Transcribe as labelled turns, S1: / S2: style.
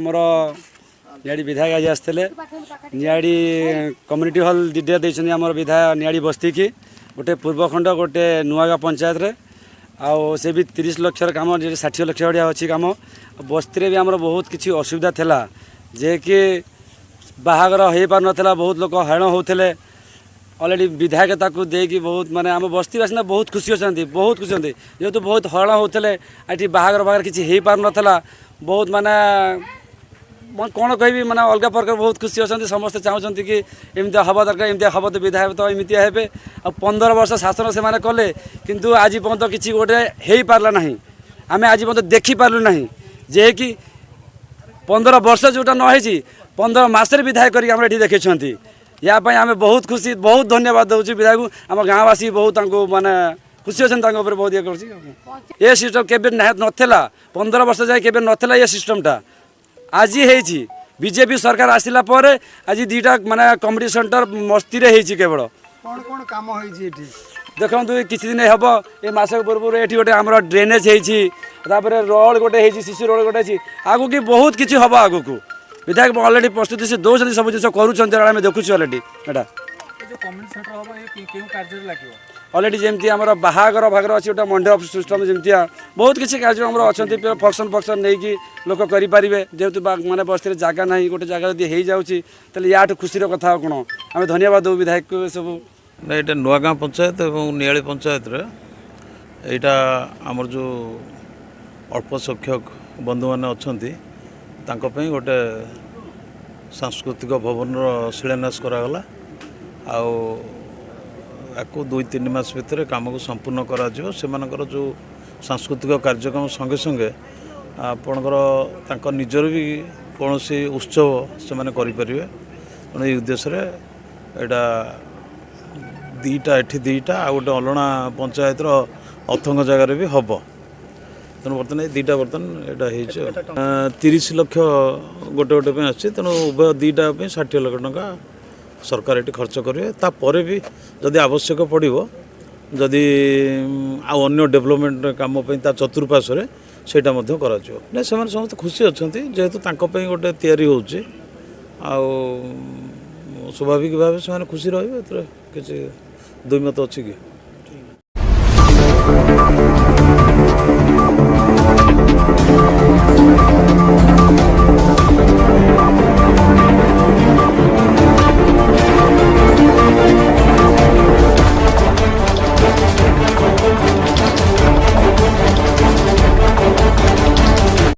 S1: आमर नियाड़ी विधायक आज आसते नियाड़ी कम्युनिटी हॉल दिटा देते आम विधायक नियाड़ी बस्ती की गोटे पूर्वखंड गोटे नुआगा पंचायत रे आउ से भी 30 लाख कम 60 लाख भाया अच्छी कम बस्ती भी आमर बहुत किसी असुविधा था जे कि बाहागर हो पार नाला बहुत लोग हैरान होते अलरेडी विधायक ताकू देकी बहुत माने आम बस्ती बासिंदा बहुत खुशी अच्छा बहुत खुशी होती जेहतु बहुत हैरान होते ये बाहागर बाहागर किसी हो पार नाला बहुत माने कौन कह माने अलग प्रकार बहुत खुशी अच्छा समस्त चाहते कि एमती हवा दरकार एमती हम तो विधायक तो एमती हे आ 15 वर्ष शासन से कले किंतु आज पर्यंत किसी गोटे हो पारा ना आम आज पर्यंत देखिपारू ना जे कि 15 वर्ष जोटा नही 15 मसरे विधायक करके देखी यापाई आम बहुत खुशी बहुत धन्यवाद दूसरी विधायक आम गाँववासी बहुत माने खुशी अच्छा बहुत ये कर सिस्टम केबे नाला 15 वर्ष जाए केबे नाला ये सिस्टमटा आज ही बीजेपी सरकार आसला आज दीटा माने कम्युनिटी सेंटर मस्ती रे केवल
S2: कौन कौन काम होई
S1: देखो किसी दिन हम ये मस पूर्व ये गोटे आम ड्रेनेज होपर रोड गोटे शिशु रोड गोटे आगू की बहुत किसी हम आगू को विधायक अलरेडी प्रस्तुति से दौरान सब जिन करें देखुँ अलरेडी एटा अलरेडी जमी आम बाहागर भागर अच्छी गोटे मंडप सिस्टम जमी बहुत किसी कार्यक्रम अच्छा फंक्शन फंक्शन नहीं लोक करेंगे जेहतु मैंने बस्ती जगह ना गोटे जगह जब हो जाए या खुशी कथा कौन आम धन्यवाद दो विधायक को सब
S3: ना ये नुआगाँ पंचायत और नियाली पंचायत यहाँ आमर जो अल्प संख्यक बंधु मैंने अच्छा गोटे सांस्कृतिक भवन शिलान्यास करागला आपको 2-3 मास भितर काम को संपूर्ण करा जो सांस्कृतिक कार्यक्रम संगे संगे आपणकर निजर भी कौन उत्सव से करें ये उद्देश्य एटा दीटा आ गोटे अलणा पंचायत अथंग जगार भी हम तेणु बर्तमान दीटा बर्तमान यहाँ 30 लाख गोटे गोटे आसी तेणु उभय दीटा 60 लाख टंका सरकार ये खर्च करेंगे तापर भी जदि आवश्यक पड़ो जदि अन्य डेभलपमेंट काम चतुर्पार्श्व से समस्त खुशी अच्छा जेहेतु गोटे तैयारी हो स्वाभाविक भाव से खुशी रे किसी दुईमत अच्छी कि